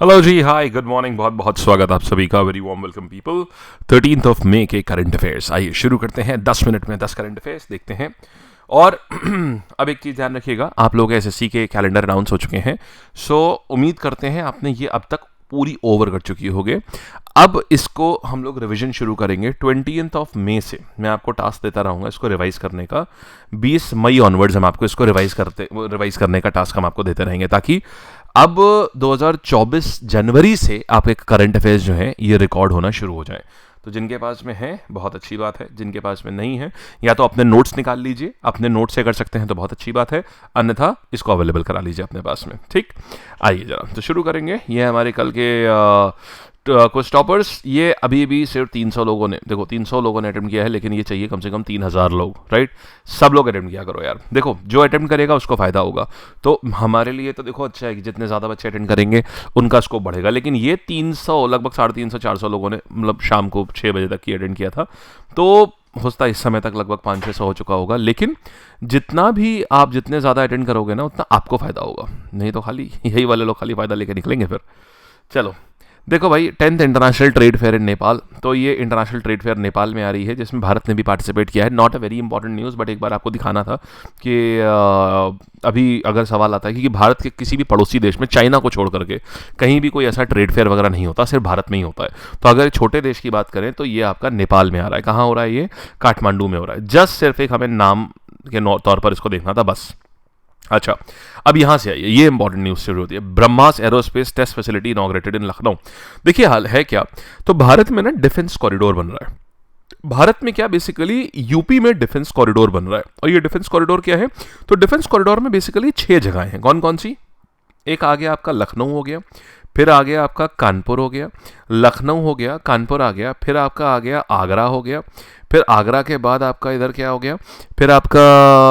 Hello जी, हाय, good morning. बहुत बहुत स्वागत आप सभी का। Very warm welcome people. 13 मई के करंट अफेयर्स, आइए शुरू करते हैं। 10 मिनट में 10 करंट अफेयर्स देखते हैं। और अब एक चीज़ ध्यान रखिएगा, आप लोग एसएससी के कैलेंडर अनाउंस हो चुके हैं। सो उम्मीद करते हैं आपने ये अब तक पूरी ओवर कर चुकी होगे। अब इसको हम लोग रिवीजन शुरू करेंगे 20 मई से। मैं आपको टास्क देता रहूँगा इसको रिवाइज करने का। 20 मई ऑनवर्ड्स हम आपको इसको रिवाइज करने का टास्क हम आपको देते रहेंगे, ताकि अब 2024 जनवरी से आप एक करंट अफेयर्स जो है ये रिकॉर्ड होना शुरू हो जाए। तो जिनके पास में है बहुत अच्छी बात है, जिनके पास में नहीं है या तो अपने नोट्स निकाल लीजिए, अपने नोट्स से कर सकते हैं तो बहुत अच्छी बात है, अन्यथा इसको अवेलेबल करा लीजिए अपने पास में। ठीक, आइए जरा तो शुरू करेंगे। ये हमारे कल के कुछ टॉपर्स। ये अभी भी सिर्फ 300 लोगों ने, देखो 300 लोगों ने अटेम्प्ट किया है, लेकिन ये चाहिए कम से कम 3000 लोग, राइट। सब लोग अटेम्प्ट किया करो यार। देखो जो अटेम्प्ट करेगा उसको फायदा होगा। तो हमारे लिए तो देखो अच्छा है कि जितने ज़्यादा बच्चे अटेंड करेंगे उनका स्कोप बढ़ेगा। लेकिन ये 300 लगभग 350 400 लोगों ने मतलब शाम को 6 बजे तक की अटेंड किया था। तो होता इस समय तक लगभग 500-600 हो चुका होगा। लेकिन जितना भी आप जितने ज़्यादा अटेंड करोगे ना उतना आपको फ़ायदा होगा, नहीं तो खाली यही वाले लोग खाली फ़ायदा लेके निकलेंगे फिर। चलो देखो भाई, 10th international trade fair in Nepal. तो ये इंटरनेशनल ट्रेड फेयर नेपाल में आ रही है, जिसमें भारत ने भी पार्टिसिपेट किया है। Not a very important news, but एक बार आपको दिखाना था कि अभी अगर सवाल आता है कि भारत के किसी भी पड़ोसी देश में, चाइना को छोड़ करके कहीं भी कोई ऐसा ट्रेड फेयर वगैरह नहीं होता, सिर्फ भारत में ही होता है। तो अगर छोटे देश की बात करें तो ये आपका नेपाल में आ रहा है। कहाँ हो रहा है ये? काठमांडू में हो रहा है। जस्ट सिर्फ एक हमें नाम के तौर पर इसको देखना था बस। अच्छा, अब यहां से आइए, ये इंपॉर्टेंट न्यूज शुरू होती है। Brahmos aerospace test facility inaugurated in Lucknow. देखिए हाल है क्या, तो भारत में ना डिफेंस कॉरिडोर बन रहा है। भारत में क्या, बेसिकली यूपी में डिफेंस कॉरिडोर बन रहा है। और ये डिफेंस कॉरिडोर क्या है, तो डिफेंस कॉरिडोर में बेसिकली 6 जगह हैं। कौन कौन सी? एक आ गया आपका लखनऊ हो गया, फिर आ गया आपका कानपुर हो गया, लखनऊ हो गया, कानपुर आ गया, फिर आपका आ गया आगरा हो गया, फिर आगरा के बाद आपका इधर क्या हो गया, फिर आपका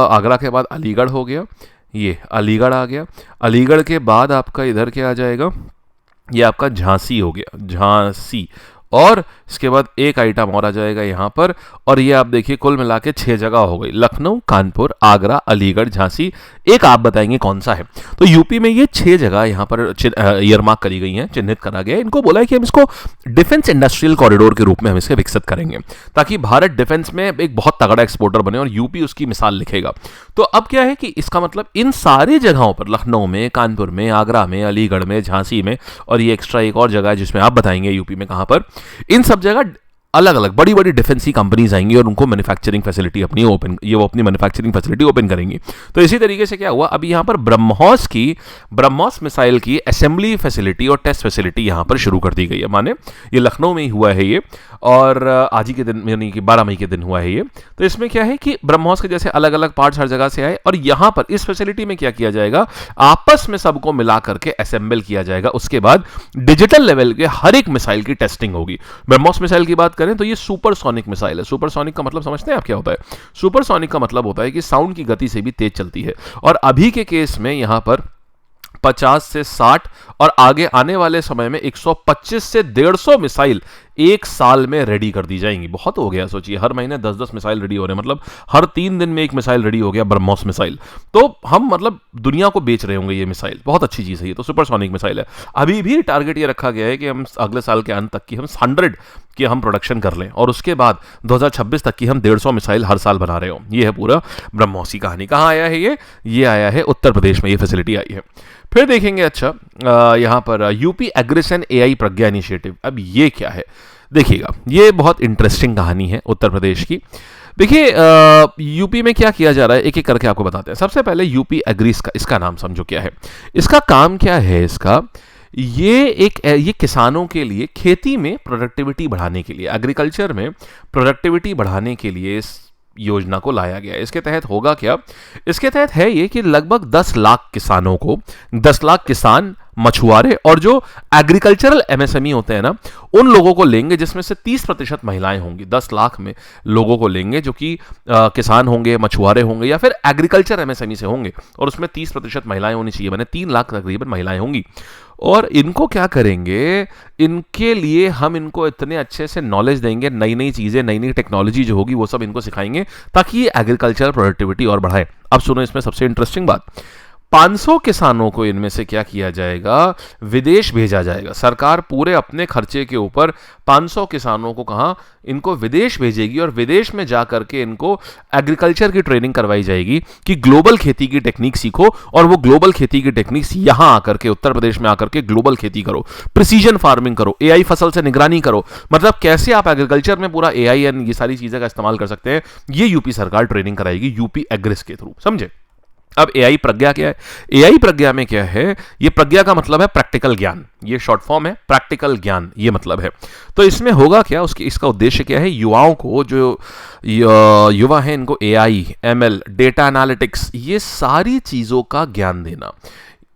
आगरा के बाद अलीगढ़ हो गया, ये अलीगढ़ आ गया। अलीगढ़ के बाद आपका इधर क्या आ जाएगा, ये आपका झांसी हो गया, झांसी। और इसके बाद एक आइटम और आ जाएगा यहाँ पर। और ये आप देखिए कुल मिला के 6 जगह हो गई, लखनऊ, कानपुर, आगरा, अलीगढ़, झांसी। एक आप बताएंगे कौन सा है। तो यूपी में ये 6 जगह यहाँ पर ईयरमार्क करी गई हैं, चिन्हित करा गया है। इनको बोला है कि हम इसको डिफेंस इंडस्ट्रियल कॉरिडोर के रूप में हम इसे विकसित करेंगे, ताकि भारत डिफेंस में एक बहुत तगड़ा एक्सपोर्टर बने और यूपी उसकी मिसाल लिखेगा। तो अब क्या है कि इसका मतलब इन सारी जगहों पर, लखनऊ में, कानपुर में, आगरा में, अलीगढ़ में, झांसी में, और ये एक्स्ट्रा एक और जगह है जिसमें आप बताएंगे यूपी में कहां पर, इन सब जगह अलग अलग बड़ी बड़ी डिफेंस की कंपनीज आएंगी और उनको मैन्युफैक्चरिंग फैसिलिटी अपनी ओपन, ये वो अपनी मैन्युफैक्चरिंग फैसिलिटी ओपन करेंगी। तो इसी तरीके से क्या हुआ, अभी यहाँ पर ब्रह्मोस मिसाइल की असेंबली फैसिलिटी और टेस्ट फैसिलिटी यहाँ पर शुरू कर दी गई है। माने ये लखनऊ में ही हुआ है ये, और आज ही के दिन यानी कि 12 मई के दिन हुआ है ये। तो इसमें क्या है कि ब्रह्मोस के जैसे अलग अलग पार्ट्स हर जगह से आए, और यहाँ पर इस फैसिलिटी में क्या किया जाएगा, आपस में सबको मिला करके असेंबल किया जाएगा। उसके बाद डिजिटल लेवल के हर एक मिसाइल की टेस्टिंग होगी। ब्रह्मोस मिसाइल की बात करें तो ये सुपरसोनिक मिसाइल है। सुपरसोनिक का मतलब समझते हैं आप क्या होता है? सुपरसोनिक का मतलब होता है कि साउंड की गति से भी तेज चलती है। और अभी के केस में यहां पर 50 से 60 और आगे आने वाले समय में 125 से 150 मिसाइल एक साल में रेडी कर दी जाएंगी। बहुत हो गया, सोचिए हर महीने 10-10 मिसाइल रेडी हो रहे हैं, मतलब हर 3 दिन में एक मिसाइल रेडी हो गया, ब्रह्मोस मिसाइल। तो हम मतलब दुनिया को बेच रहे होंगे ये मिसाइल, बहुत अच्छी चीज़ है ये। तो सुपरसोनिक मिसाइल है। अभी भी टारगेट ये रखा गया है कि हम अगले साल के अंत तक की हम 100 की हम प्रोडक्शन कर लें, और उसके बाद 2026 तक की हम 150 मिसाइल हर साल बना रहे हो। ये है पूरा ब्रह्मोस की कहानी। कहाँ आया है ये आया है उत्तर प्रदेश में, ये फैसिलिटी आई है। फिर देखेंगे, अच्छा यहाँ पर यूपी एग्रेशन एआई प्रज्ञा इनिशिएटिव। अब ये क्या है, देखिएगा, ये बहुत इंटरेस्टिंग कहानी है उत्तर प्रदेश की। देखिए यूपी में क्या किया जा रहा है, एक एक करके आपको बताते हैं। सबसे पहले यूपी एग्रीस का, इसका नाम समझो क्या है, इसका काम क्या है इसका। ये किसानों के लिए खेती में प्रोडक्टिविटी बढ़ाने के लिए, एग्रीकल्चर में प्रोडक्टिविटी बढ़ाने के लिए इस योजना को लाया गया है। इसके तहत होगा क्या, इसके तहत है ये कि लगभग 10 लाख किसानों को, 10 लाख किसान, मछुआरे और जो एग्रीकल्चरल एमएसएमई होते हैं ना, उन लोगों को लेंगे, जिसमें से 30% महिलाएं होंगी। 10 लाख में लोगों को लेंगे जो कि किसान होंगे, मछुआरे होंगे या फिर एग्रीकल्चर एमएसएमई से होंगे, और उसमें 30% महिलाएं होनी चाहिए। मैंने 3 लाख तकरीबन महिलाएं होंगी। और इनको क्या करेंगे, इनके लिए हम इनको इतने अच्छे से नॉलेज देंगे, नई नई चीज़ें, नई नई टेक्नोलॉजी जो होगी वो सब इनको सिखाएंगे, ताकि ये एग्रीकल्चर प्रोडक्टिविटी और बढ़ाए। अब सुनो इसमें सबसे इंटरेस्टिंग बात, 500 किसानों को इनमें से क्या किया जाएगा, विदेश भेजा जाएगा। सरकार पूरे अपने खर्चे के ऊपर 500 किसानों को कहाँ, इनको विदेश भेजेगी और विदेश में जा करके इनको एग्रीकल्चर की ट्रेनिंग करवाई जाएगी कि ग्लोबल खेती की टेक्निक सीखो और वो ग्लोबल खेती की टेक्निक्स यहां आकर के उत्तर प्रदेश में आकर के ग्लोबल खेती करो, प्रिसीजन फार्मिंग करो, एआई फसल से निगरानी करो। मतलब कैसे आप एग्रीकल्चर में पूरा एआई एंड ये सारी चीजें का इस्तेमाल कर सकते हैं, ये यूपी सरकार ट्रेनिंग कराएगी यूपी एग्रिस के थ्रू, समझे। अब एआई प्रज्ञा क्या है, एआई प्रज्ञा में क्या है, ये प्रज्ञा का मतलब है प्रैक्टिकल ज्ञान, ये शॉर्ट फॉर्म है प्रैक्टिकल ज्ञान, ये मतलब है। तो इसमें होगा क्या, इसका उद्देश्य क्या है, युवाओं को, जो युवा हैं इनको एआई, एमएल, डेटा एनालिटिक्स, ये सारी चीजों का ज्ञान देना,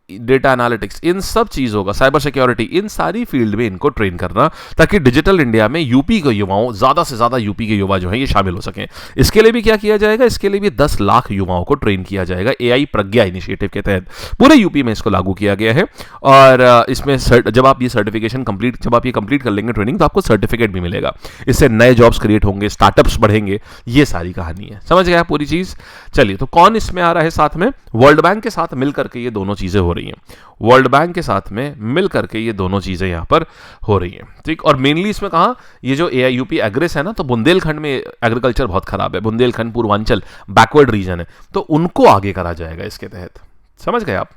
डेटा एनालिटिक्स, इन सब चीज़ों का, साइबर सिक्योरिटी, इन सारी फील्ड में इनको ट्रेन करना, ताकि डिजिटल इंडिया में यूपी के युवाओं, ज़्यादा से ज़्यादा यूपी के युवा जो हैं ये शामिल हो सकें। इसके लिए भी क्या किया जाएगा, इसके लिए भी 10 लाख युवाओं को ट्रेन किया जाएगा एआई प्रज्ञा इनिशिएटिव के तहत। पूरे यूपी में इसको लागू किया गया है और इसमें जब आप ये सर्टिफिकेशन कंप्लीट, जब आप ये कंप्लीट कर लेंगे ट्रेनिंग, तो आपको सर्टिफिकेट भी मिलेगा। इससे नए जॉब्स क्रिएट होंगे, स्टार्टअप्स बढ़ेंगे, ये सारी कहानी है। समझ गया पूरी चीज़। चलिए, तो कौन इसमें आ रहा है साथ में, वर्ल्ड बैंक के साथ मिल करके ये दोनों चीज़ें हो रही हैं, वर्ल्ड बैंक के साथ में मिल करके ये दोनों चीजें यहां पर हो रही हैं, ठीक। और मेनली इसमें कहा, ये जो एआई यूपी एग्रिस है ना, तो बुंदेलखंड में एग्रीकल्चर बहुत खराब है, बुंदेलखंड पूर्वांचल बैकवर्ड रीजन है, तो उनको आगे करा जाएगा इसके तहत। समझ गए आप।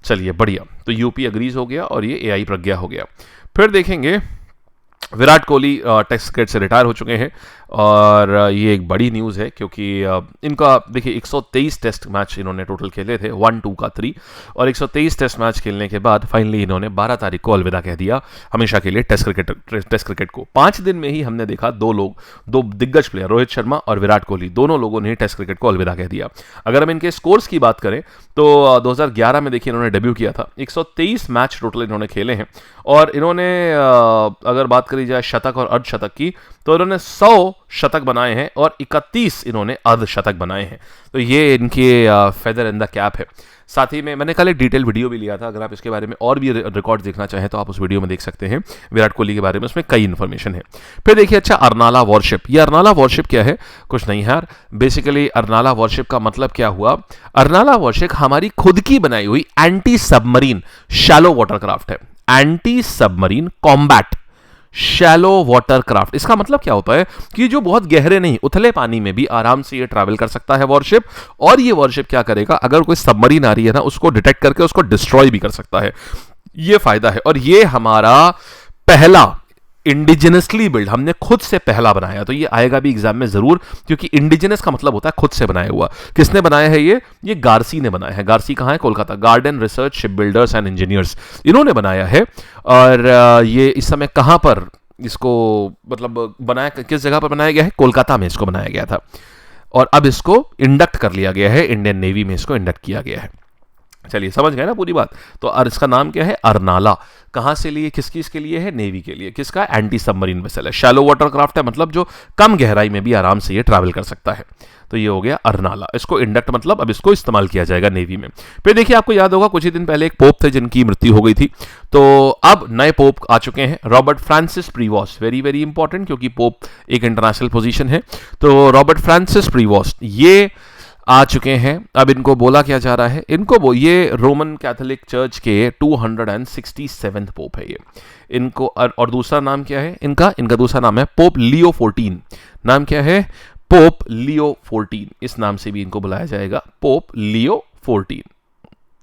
चलिए बढ़िया, तो यूपी एग्रीज हो गया और ये एआई प्रज्ञा हो गया। फिर देखेंगे विराट कोहली टेस्ट क्रिकेट से रिटायर हो चुके हैं और ये एक बड़ी न्यूज़ है, क्योंकि इनका देखिए 123 टेस्ट मैच इन्होंने टोटल खेले थे, 1, 2 का 3, और 123 टेस्ट मैच खेलने के बाद फाइनली इन्होंने 12 तारीख को अलविदा कह दिया हमेशा के लिए टेस्ट क्रिकेट को। 5 दिन में ही हमने देखा दो दिग्गज प्लेयर, रोहित शर्मा और विराट कोहली, दोनों लोगों ने टेस्ट क्रिकेट को अलविदा कह दिया। अगर हम इनके स्कोर्स की बात करें तो 2011 में देखिए इन्होंने डेब्यू किया था, 123 मैच टोटल इन्होंने खेले हैं और इन्होंने अगर बात करी जाए शतक और अर्धशतक की, तो इन्होंने 100 शतक बनाए हैं और 31 इन्होंने अर्धशतक बनाए हैं। तो ये इनके फेदर इन द कैप है। साथ ही में मैंने कल एक डिटेल वीडियो भी लिया था, अगर आप इसके बारे में और भी रिकॉर्ड देखना चाहें तो आप उस वीडियो में देख सकते हैं विराट कोहली के बारे में, उसमें कई इन्फॉर्मेशन है। फिर देखिए, अच्छा, अरनाला वॉरशिप, ये अरनाला वॉरशिप क्या है, कुछ नहीं है यार, बेसिकली अरनाला वॉरशिप का मतलब क्या हुआ, अरनाला वॉरशिप हमारी खुद की बनाई हुई एंटी सबमरीन शैलो वाटरक्राफ्ट है, anti submarine combat shallow water craft. इसका मतलब क्या होता है कि जो बहुत गहरे नहीं, उथले पानी में भी आराम से ये ट्रैवल कर सकता है वॉरशिप, और ये वॉरशिप क्या करेगा, अगर कोई सबमरीन आ रही है ना, उसको डिटेक्ट करके उसको डिस्ट्रॉय भी कर सकता है। ये फायदा है, और ये हमारा पहला इंडिजिनसली बिल्ड, हमने खुद से पहला बनाया, तो ये आएगा भी एग्जाम में जरूर, क्योंकि इंडिजिनस का मतलब होता है खुद से बनाया हुआ। किसने बनाया है ये गार्सी ने बनाया है। गार्सी कहाँ है, Kolkata, garden research ship builders and engineers, इन्होंने बनाया है। और ये इस समय कहाँ पर इसको मतलब बनाया, किस जगह पर बनाया गया है, कोलकाता में इसको बनाया गया था, और अब इसको इंडक्ट कर लिया गया है, इंडियन नेवी में इसको इंडक्ट किया गया है। चलिए समझ गए ना पूरी बात। तो इसका नाम क्या है, अरनाला, कहां से लिए, किस किस के लिए है, नेवी के लिए। किसका, एंटी सबमरीन वेसल है, शैलो वाटरक्राफ्ट है, मतलब जो कम गहराई में भी आराम से ये ट्रैवल कर सकता है। तो ये हो गया अरनाला, इसको इंडक्ट मतलब अब इसको इस्तेमाल किया जाएगा नेवी में। फिर देखिए, आपको याद होगा कुछ ही दिन पहले एक पोप थे जिनकी मृत्यु हो गई थी, तो अब नए पोप आ चुके हैं, Robert Francis Prevost, very very important, क्योंकि पोप एक इंटरनेशनल पोजीशन है। तो रॉबर्ट फ्रांसिस प्रीवॉस ये आ चुके हैं। अब इनको बोला क्या जा रहा है, इनको ये रोमन कैथोलिक चर्च के 267 पोप है ये इनको। और दूसरा नाम क्या है इनका दूसरा नाम है पोप लियो 14। नाम क्या है, पोप लियो 14, इस नाम से भी इनको बुलाया जाएगा, पोप लियो 14।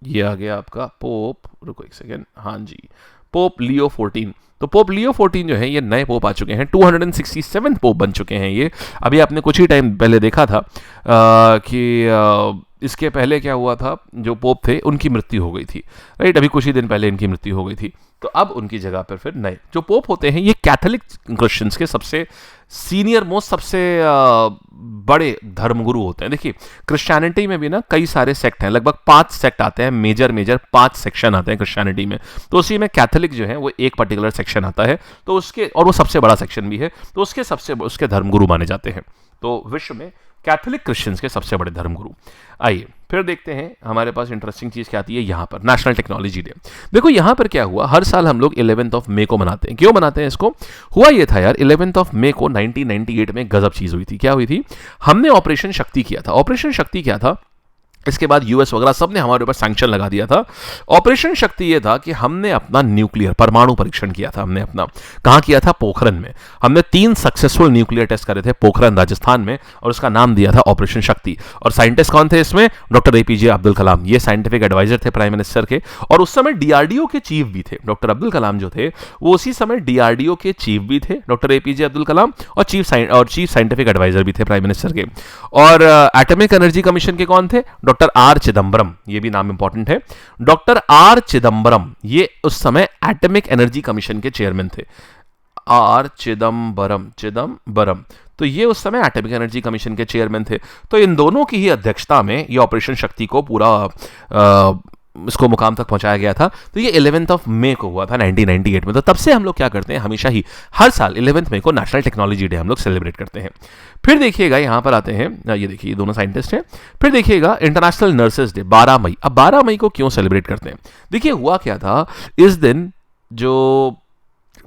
ये आ गया आपका पोप, रुको एक सेकेंड, हाँ जी, पोप लियो 14। तो पोप लियो 14 जो है ये नए पोप आ चुके हैं, 267 पोप बन चुके हैं ये। अभी आपने कुछ ही टाइम पहले देखा था कि इसके पहले क्या हुआ था, जो पोप थे उनकी मृत्यु हो गई थी, राइट, अभी कुछ ही दिन पहले इनकी मृत्यु हो गई थी। तो अब उनकी जगह पर फिर नए जो पोप होते हैं, ये कैथोलिक क्रिश्चियंस के सबसे सीनियर मोस्ट, सबसे बड़े धर्मगुरु होते हैं। देखिए, क्रिश्चियनिटी में भी ना कई सारे सेक्ट हैं, लगभग 5 सेक्ट आते हैं, मेजर 5 सेक्शन आते हैं क्रिश्चियनिटी में। तो उसी में कैथोलिक जो है वो एक पर्टिकुलर सेक्शन आता है, तो उसके, और वो सबसे बड़ा सेक्शन भी है, तो उसके धर्मगुरु माने जाते हैं। तो विश्व में कैथोलिक क्रिश्चियंस के सबसे बड़े धर्मगुरु। आइए फिर देखते हैं, हमारे पास इंटरेस्टिंग चीज क्या आती है यहाँ पर, नेशनल टेक्नोलॉजी डे। देखो यहाँ पर क्या हुआ, हर साल हम लोग 11 मई को मनाते हैं। क्यों मनाते हैं इसको, हुआ ये था यार, 11 मई को 1998 में गजब चीज हुई थी। क्या हुई थी, हमने ऑपरेशन शक्ति किया था। ऑपरेशन शक्ति क्या था, इसके बाद यूएस वगैरह सब ने हमारे ऊपर सैंक्शन लगा दिया था। ऑपरेशन शक्ति ये था कि हमने अपना न्यूक्लियर परमाणु परीक्षण किया था। हमने अपना कहाँ किया था? पोखरन में। हमने 3 सक्सेसफुल न्यूक्लियर टेस्ट करे थे पोखरन राजस्थान में, और उसका नाम दिया था ऑपरेशन शक्ति। और साइंटिस्ट कौन थे इसमें? डॉक्टर एपीजे अब्दुल कलाम, ये साइंटिफिक एडवाइजर थे प्राइम मिनिस्टर के, और उस समय डीआरडीओ के चीफ भी थे। डॉक्टर अब्दुल कलाम जो थे वो उसी समय डीआरडीओ के चीफ भी थे, डॉक्टर एपीजे अब्दुल कलाम, और चीफ साइंटिफिक एडवाइजर भी थे प्राइम मिनिस्टर के। और एटॉमिक एनर्जी कमीशन के कौन थे? डॉक्टर आर चिदम्बरम, ये भी नाम इंपॉर्टेंट है। डॉक्टर आर चिदम्बरम ये उस समय एटॉमिक एनर्जी कमीशन के चेयरमैन थे। आर चिदम्बरम तो ये उस समय एटॉमिक एनर्जी कमीशन के चेयरमैन थे। तो इन दोनों की ही अध्यक्षता में ये ऑपरेशन शक्ति को पूरा इसको मुकाम तक पहुंचाया गया था। तो ये 11 मई को हुआ था 1998 में। तो तब से हम लोग क्या करते हैं, हमेशा ही हर साल 11 मई को नेशनल टेक्नोलॉजी डे हम लोग सेलिब्रेट करते हैं। फिर देखिएगा यहाँ पर आते हैं, ये देखिए दोनों साइंटिस्ट हैं। फिर देखिएगा इंटरनेशनल नर्सेज डे 12 मई। अब 12 मई को क्यों सेलिब्रेट करते हैं? देखिए हुआ क्या था, इस दिन जो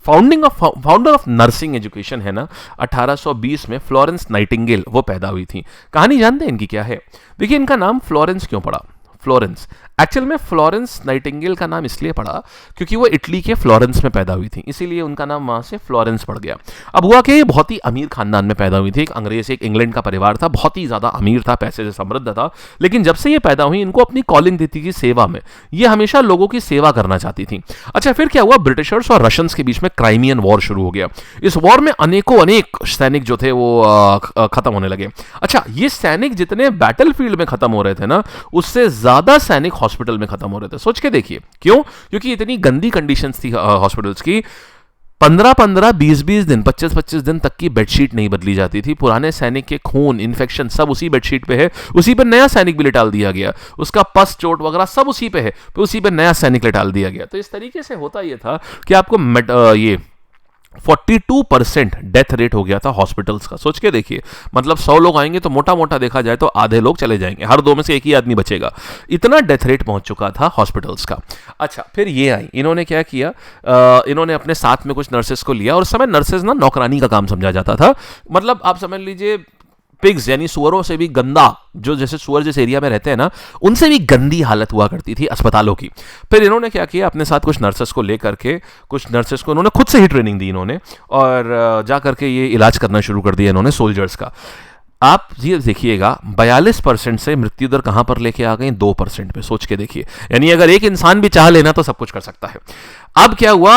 फाउंडर ऑफ नर्सिंग एजुकेशन है ना, 1820 में फ्लोरेंस नाइटिंगेल वो पैदा हुई थी। कहानी जानते हैं इनकी क्या है? देखिए इनका नाम फ्लोरेंस क्यों पड़ा? फ्लोरेंस एक्चुअल में फ्लोरेंस नाइटिंगेल का नाम इसलिए पड़ा क्योंकि वो इटली के फ्लोरेंस में पैदा हुई थी, इसीलिए उनका नाम वहां से फ्लोरेंस पड़ गया। अब हुआ कि ये बहुत ही अमीर खानदान में पैदा हुई थी, एक अंग्रेज एक इंग्लैंड का परिवार था, बहुत ही ज्यादा अमीर था, पैसे से समृद्ध था। लेकिन जब से ये पैदा हुई इनको अपनी कॉलिंग दी थी कि सेवा में, ये हमेशा लोगों की सेवा करना चाहती थी। अच्छा फिर क्या हुआ, ब्रिटिशर्स और रशियंस के बीच में क्राइमियन वॉर शुरू हो गया। इस वॉर में अनेक सैनिक जो थे वो खत्म होने लगे। अच्छा ये सैनिक जितने बैटलफील्ड में खत्म हो रहे थे ना, उससे ज्यादा सैनिक हॉस्पिटल में खत्म हो रहे थे। सोच के देखिए क्यों? क्योंकि इतनी गंदी कंडीशंस थी हॉस्पिटल्स की। 15-15, 20-20 दिन, 25-25 दिन तक की बेडशीट नहीं बदली जाती थी। पुराने सैनिक के खून, इन्फेक्शन सब उसी बेडशीट पे है, उसी पे नया सैनिक भी लिटाल दिया गया, उसका पस चोट वगैरह सब उसी पे है, तो उसी पे नया सैनिक लिटाल दिया गया। तो इस तरीके से होता यह था कि आपको ये 42% डेथ रेट हो गया था हॉस्पिटल्स का। सोच के देखिए, मतलब 100 लोग आएंगे तो मोटा मोटा देखा जाए तो आधे लोग चले जाएंगे, हर 2 में से एक ही आदमी बचेगा। इतना डेथ रेट पहुंच चुका था हॉस्पिटल्स का। अच्छा फिर ये आई, इन्होंने क्या किया, इन्होंने अपने साथ में कुछ नर्सेस को लिया, और उस समय नर्सेस ना नौकरानी का काम समझा जाता था। मतलब आप समझ लीजिए पिग्स यानी सुअरों से भी गंदा, जो जैसे सुअर जिस एरिया में रहते हैं ना, उनसे भी गंदी हालत हुआ करती थी अस्पतालों की। फिर इन्होंने क्या किया, अपने साथ कुछ नर्सेस को लेकर के, कुछ नर्सेस को इन्होंने खुद से ही ट्रेनिंग दी इन्होंने, और जा करके ये इलाज करना शुरू कर दिया इन्होंने सोल्जर्स का। आप ये देखिएगा 42% से मृत्यु दर कहां पर लेके आ गई, 2% पे। सोच के देखिए, यानी अगर एक इंसान भी चाह लेना तो सब कुछ कर सकता है। अब क्या हुआ,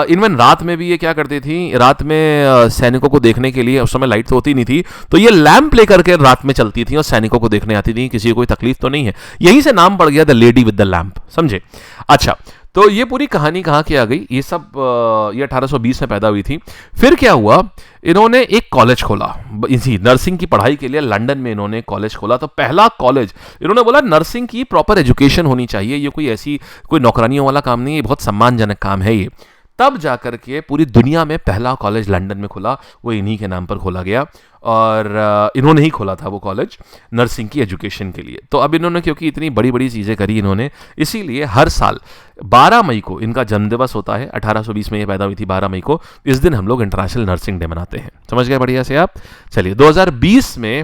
इनमें रात में भी ये क्या करती थी, रात में सैनिकों को देखने के लिए, उस समय लाइट तो होती नहीं थी, तो ये लैंप लेकर के रात में चलती थी और सैनिकों को देखने आती थी, किसी को कोई तकलीफ तो नहीं है। यहीं से नाम पड़ गया the lady with the lamp, समझे? अच्छा तो ये पूरी कहानी कहाँ की आ गई, ये सब ये 1820 में पैदा हुई थी। फिर क्या हुआ, इन्होंने एक कॉलेज खोला इसी नर्सिंग की पढ़ाई के लिए, लंदन में इन्होंने कॉलेज खोला। तो पहला कॉलेज इन्होंने बोला नर्सिंग की प्रॉपर एजुकेशन होनी चाहिए, ये कोई ऐसी कोई नौकरानियों वाला काम नहीं है, बहुत सम्मानजनक काम है ये। तब जाकर के पूरी दुनिया में पहला कॉलेज लंदन में खुला, वो इन्हीं के नाम पर खोला गया, और इन्होंने ही खोला था वो कॉलेज नर्सिंग की एजुकेशन के लिए। तो अब इन्होंने क्योंकि इतनी बड़ी बड़ी चीज़ें करी इन्होंने, इसीलिए हर साल 12 मई को इनका जन्मदिवस होता है। 1820 में ये पैदा हुई थी, 12 मई को इस दिन हम लोग इंटरनेशनल नर्सिंग डे मनाते हैं। समझ गए बढ़िया से आप? चलिए 2020 में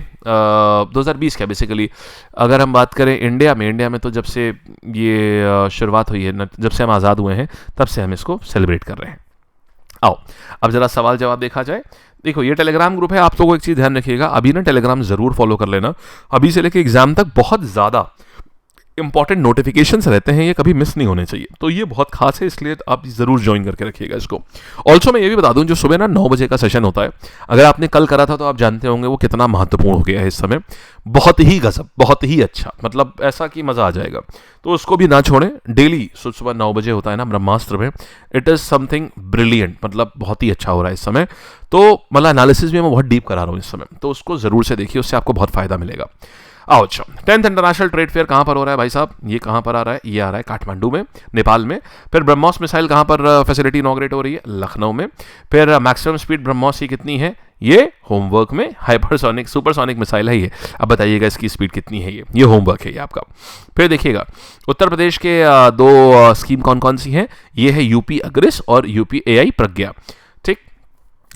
2020 क्या बेसिकली अगर हम बात करें इंडिया में तो जब से ये शुरुआत हुई है, जब से हम आज़ाद हुए हैं, तब से हम इसको सेलिब्रेट कर रहे हैं। आओ अब जरा सवाल जवाब देखा जाए। देखो ये टेलीग्राम ग्रुप है, आप लोगों को एक चीज़ ध्यान रखिएगा, अभी ना टेलीग्राम ज़रूर फॉलो कर लेना। अभी से लेके एग्जाम तक बहुत ज़्यादा इंपॉर्टेंट नोटिफिकेशंस रहते हैं, ये कभी मिस नहीं होने चाहिए। तो ये बहुत खास है, इसलिए आप जरूर ज्वाइन करके रखिएगा इसको। ऑल्सो मैं ये भी बता दूं, जो सुबह ना 9 बजे का सेशन होता है, अगर आपने कल करा था तो आप जानते होंगे वो कितना महत्वपूर्ण हो गया है इस समय। बहुत ही गजब, बहुत ही अच्छा, मतलब ऐसा कि मज़ा आ जाएगा। तो उसको भी ना छोड़ें, डेली सुबह 9 बजे होता है ना ब्रह्मास्त्र में। इट इज़ समथिंग ब्रिलियंट, मतलब बहुत ही अच्छा हो रहा है इस समय। तो मतलब एनालिसिस भी मैं बहुत डीप करा रहा हूँ इस समय, तो उसको ज़रूर से देखिए, उससे आपको बहुत फ़ायदा मिलेगा। आओ अच्छा, 10th इंटरनेशनल ट्रेड फेयर कहाँ पर हो रहा है भाई साहब? ये कहाँ पर आ रहा है? ये आ रहा है काठमांडू में, नेपाल में। फिर ब्रह्मोस मिसाइल कहाँ पर फैसिलिटी इनॉग्रेट हो रही है? लखनऊ में। फिर मैक्सिमम स्पीड ब्रह्मोस की कितनी है? ये होमवर्क में हाइपरसोनिक सुपरसोनिक मिसाइल है ये। अब बताइएगा इसकी स्पीड कितनी है? ये होमवर्क है ये आपका। फिर देखिएगा उत्तर प्रदेश के 2 स्कीम कौन कौन सी हैं? ये है यूपी अग्रिस और यूपी AI प्रज्ञा। ठीक,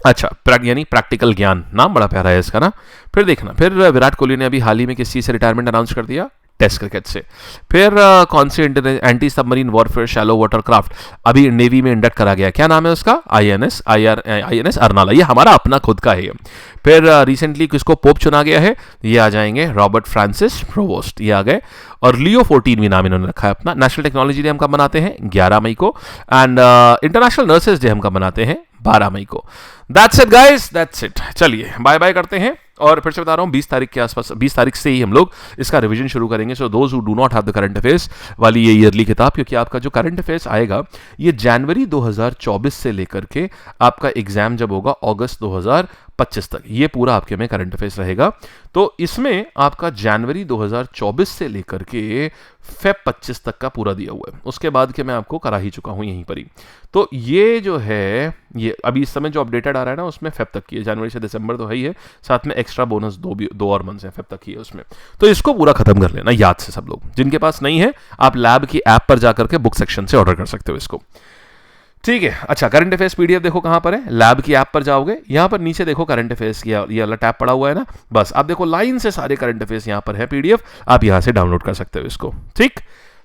अच्छा यानी प्रैक्टिकल ज्ञान, नाम बड़ा प्यारा है इसका ना। फिर देखना, फिर विराट कोहली ने अभी हाल ही में किस चीज़ से रिटायरमेंट अनाउंस कर दिया? टेस्ट क्रिकेट से। फिर कौन सी anti submarine warfare shallow water craft अभी नेवी में इंडक्ट करा गया, क्या नाम है उसका, INS अर्नाला, ये हमारा अपना खुद का है। फिर रिसेंटली किसको पोप चुना गया है, ये आ जाएंगे रॉबर्ट फ्रांसिस प्रोवोस्ट, ये आ गए। और लियो 14 भी नाम इन्होंने रखा है अपना। नेशनल टेक्नोलॉजी डे हम कब मनाते हैं, 11 मई को। एंड इंटरनेशनल नर्सेज डे हम कब मनाते हैं, 12 मई को। That's it guys, that's it. चलिए बाय बाय करते हैं। और फिर से बता रहा हूँ 20 तारीख के आसपास, 20 तारीख से ही हम लोग इसका रिवीजन शुरू करेंगे। So those who do not have the current affairs वाली ये ईयरली किताब, क्योंकि आपका जो करंट अफेयर्स आएगा ये जनवरी 2024 से लेकर के आपका एग्जाम जब होगा अगस्त 2025 तक, ये पूरा आपके में करंट अफेयर्स रहेगा। तो इसमें आपका जनवरी 2024 से लेकर के फेब 25 तक का पूरा दिया हुआ है। उसके बाद के मैं आपको करा ही चुका हूं यहीं पर ही। तो ये जो है, ये अभी इस समय जो अपडेटेड आ रहा है ना, उसमें फेब तक की है, जनवरी से दिसंबर तो है ही है, साथ में एक्स्ट्रा बोनस दो और मंथ्स हैं, फेब तक की है उसमें। तो इसको पूरा खत्म कर लेना याद से सब लोग। जिनके पास नहीं है आप लैब की ऐप पर जाकर के बुक सेक्शन से ऑर्डर कर सकते हो इसको, ठीक है। अच्छा, करंट अफेयर्स पीडीएफ देखो कहां पर है, लैब की ऐप पर जाओगे, यहां पर नीचे देखो करंट अफेयर्स की ये वाला टैब पड़ा हुआ है ना, बस आप देखो लाइन से सारे करंट अफेयर्स यहां पर है पीडीएफ, आप यहां से डाउनलोड कर सकते हो इसको, ठीक।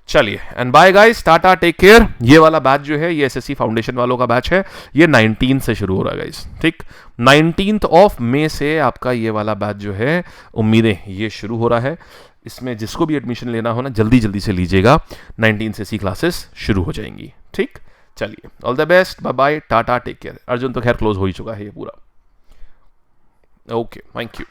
चलिए and bye guys, tata, take care. ये वाला बैच जो है ये एसएससी फाउंडेशन वालों का बैच है, ये 19 से शुरू हो रहा है गाइस, ठीक। 19 ऑफ मई से आपका ये वाला बैच जो है उम्मीदें ये शुरू हो रहा है। इसमें जिसको भी एडमिशन लेना हो ना, जल्दी जल्दी से लीजिएगा, 19 से सी क्लासेस शुरू हो जाएंगी, ठीक। चलिए all the best, bye bye, tata, take care. Arjun तो खैर क्लोज हो ही चुका है ये पूरा, ओके, थैंक यू।